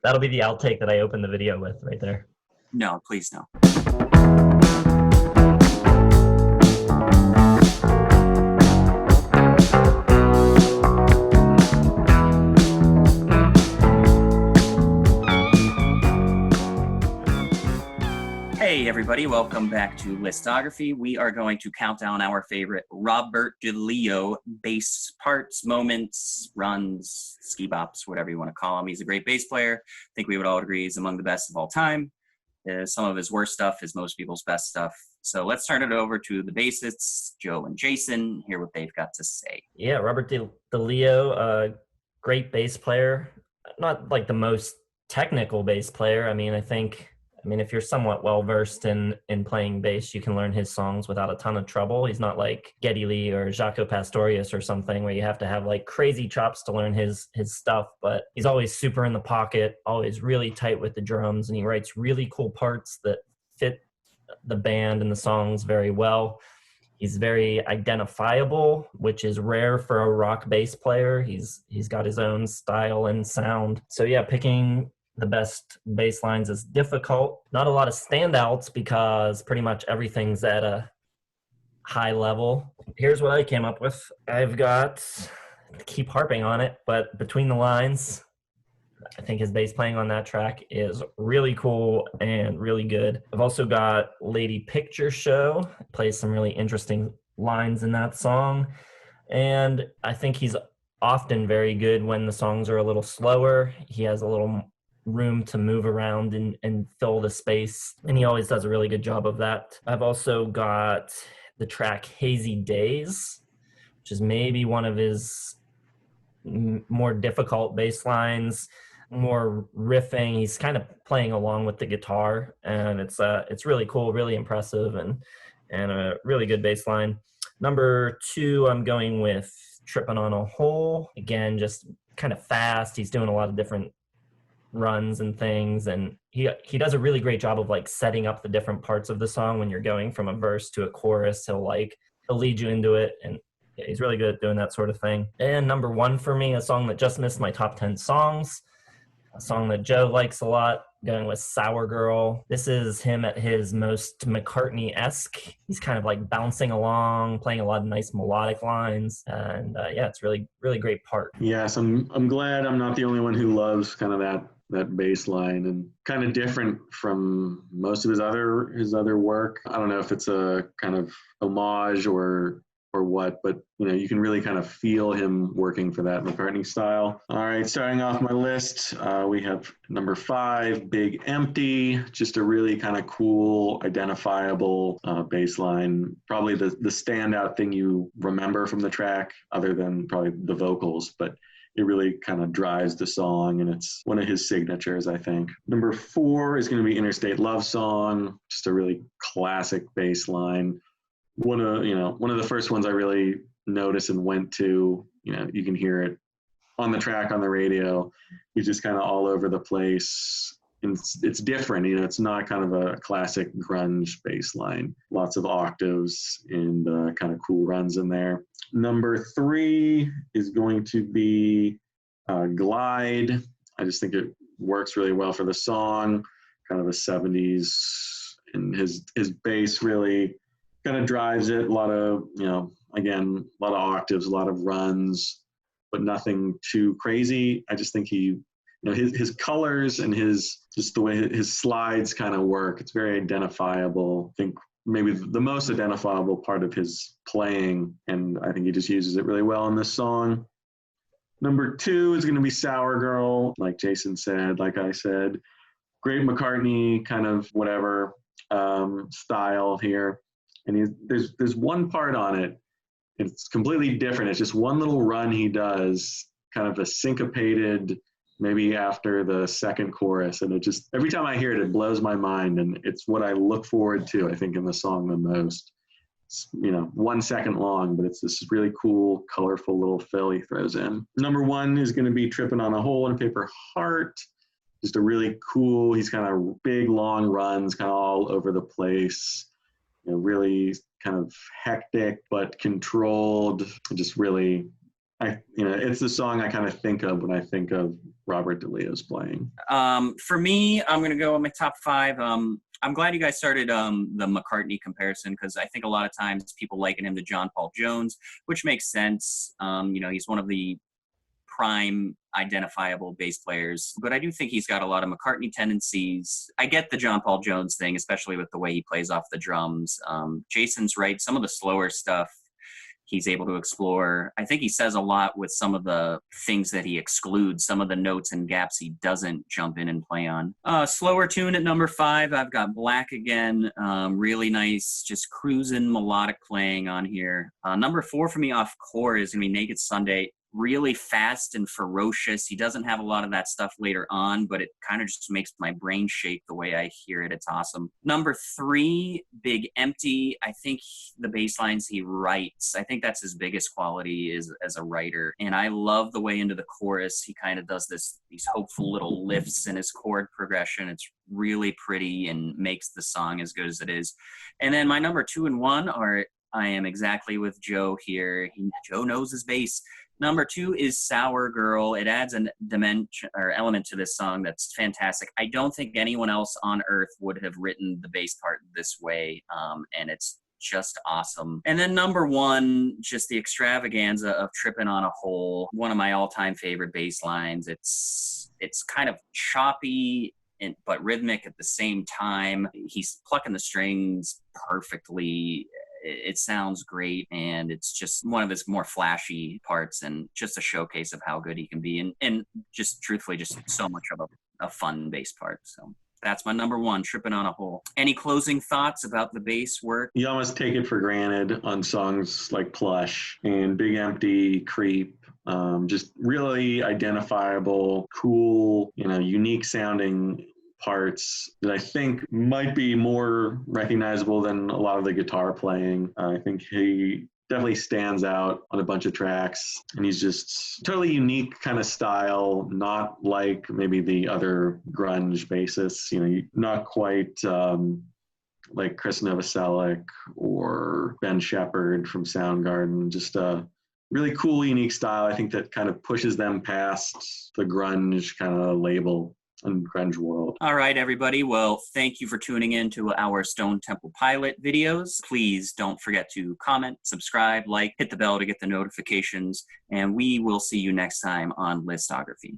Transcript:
That'll be the outtake that I opened the video with right there. No, please no. Hey everybody, welcome back to Listography. We are going to count down our favorite Robert DeLeo bass parts, moments, runs, ski bops, whatever you want to call him. He's a great bass player. I think we would all agree he's among the best of all time. Some of his worst stuff is most people's best stuff. So let's turn it over to the bassists, Joe and Jason, hear what they've got to say. Yeah, Robert DeLeo, great bass player. Not like the most technical bass player. I mean, if you're somewhat well-versed in playing bass, you can learn his songs without a ton of trouble. He's not like Geddy Lee or Jaco Pastorius or something where you have to have like crazy chops to learn his stuff, but he's always super in the pocket, always really tight with the drums, and he writes really cool parts that fit the band and the songs very well. He's very identifiable, which is rare for a rock bass player. He's got his own style and sound. So yeah, picking the best bass lines is difficult. Not a lot of standouts because pretty much everything's at a high level. Here's what I came up with. I've got, keep harping on it, but Between the Lines, I think his bass playing on that track is really cool and really good. I've also got Lady Picture Show, plays some really interesting lines in that song. And I think he's often very good when the songs are a little slower. He has a little room to move around and fill the space, and he always does a really good job of that. I've also got the track Hazy Days, which is maybe one of his more difficult bass lines, more riffing. He's kind of playing along with the guitar, and it's really cool, really impressive, and a really good bass line. Number 2, I'm going with Trippin' on a Hole. Again, just kind of fast. He's doing a lot of different runs and things, and he does a really great job of like setting up the different parts of the song. When you're going from a verse to a chorus, he'll lead you into it, and yeah, he's really good at doing that sort of thing. And number 1 for me, a song that just missed my top 10 songs, a song that Joe likes a lot, going with Sour Girl. This is him at his most McCartney-esque. He's kind of like bouncing along, playing a lot of nice melodic lines, and yeah, it's really, really great part. Yes, I'm glad I'm not the only one who loves kind of that bass line, and kind of different from most of his other work. I don't know if it's a kind of homage or what, but you can really kind of feel him working for that McCartney style. All right, starting off my list, we have number 5, Big Empty, just a really kind of cool, identifiable bass line. Probably the standout thing you remember from the track, other than probably the vocals, but it really kind of drives the song, and it's one of his signatures, I think. Number 4 is going to be Interstate Love Song, just a really classic bass line. One of the first ones I really noticed and went to. You can hear it on the track on the radio. He's just kind of all over the place. And it's different. It's not kind of a classic grunge bass line. Lots of octaves and kind of cool runs in there. Number 3 is going to be Glide. I just think it works really well for the song. Kind of a 70s, and his bass really kind of drives it. A lot of, again, a lot of octaves, a lot of runs, but nothing too crazy. I just think his colors and just the way his slides kind of work, it's very identifiable. I think maybe the most identifiable part of his playing, and I think he just uses it really well in this song. Number 2 is going to be Sour Girl, like Jason said, like I said. Great McCartney kind of whatever style here. And there's one part on it, it's completely different. It's just one little run he does, kind of a syncopated, maybe after the second chorus. And it just, every time I hear it, it blows my mind. And it's what I look forward to, I think, in the song the most. It's, 1 second long, but it's this really cool, colorful little fill he throws in. Number 1 is going to be Trippin' on a Hole in a Paper Heart. Just a really cool, he's kind of big, long runs, kind of all over the place. Really kind of hectic, but controlled. Just really it's the song I kind of think of when I think of Robert DeLeo's playing. For me, I'm going to go with my top 5. I'm glad you guys started the McCartney comparison, because I think a lot of times people liken him to John Paul Jones, which makes sense. He's one of the prime identifiable bass players, but I do think he's got a lot of McCartney tendencies. I get the John Paul Jones thing, especially with the way he plays off the drums. Jason's right. Some of the slower stuff he's able to explore. I think he says a lot with some of the things that he excludes, some of the notes and gaps he doesn't jump in and play on. Slower tune at number 5, I've got Black again. Really nice, just cruising melodic playing on here. Number 4 for me off core is going to be Naked Sunday. Really fast and ferocious. He doesn't have a lot of that stuff later on, but it kind of just makes my brain shake the way I hear it. It's awesome. Number 3, Big Empty. I think the bass lines he writes, I think that's his biggest quality is as a writer. And I love the way into the chorus he kind of does these hopeful little lifts in his chord progression. It's really pretty and makes the song as good as it is. And then my number 2 and 1 are, I am exactly with Joe here. Joe knows his bass. Number 2 is Sour Girl. It adds a dimension or element to this song that's fantastic. I don't think anyone else on earth would have written the bass part this way, and it's just awesome. And then number 1, just the extravaganza of Tripping on a Hole. One of my all-time favorite bass lines. It's kind of choppy, but rhythmic at the same time. He's plucking the strings perfectly. It sounds great, and it's just one of his more flashy parts and just a showcase of how good he can be, and just truthfully just so much of a fun bass part. So that's my number 1, Tripping on a Hole. Any closing thoughts about the bass work? You almost take it for granted on songs like Plush and Big Empty, Creep. Just really identifiable, cool, unique sounding parts that I think might be more recognizable than a lot of the guitar playing. I think he definitely stands out on a bunch of tracks, and he's just totally unique kind of style, not like maybe the other grunge bassists, not quite like Chris Novoselic or Ben Shepherd from Soundgarden. Just a really cool, unique style. I think that kind of pushes them past the grunge kind of label and grunge world. All right, everybody. Well, thank you for tuning in to our Stone Temple Pilot videos. Please don't forget to comment, subscribe, like, hit the bell to get the notifications, and we will see you next time on Listography.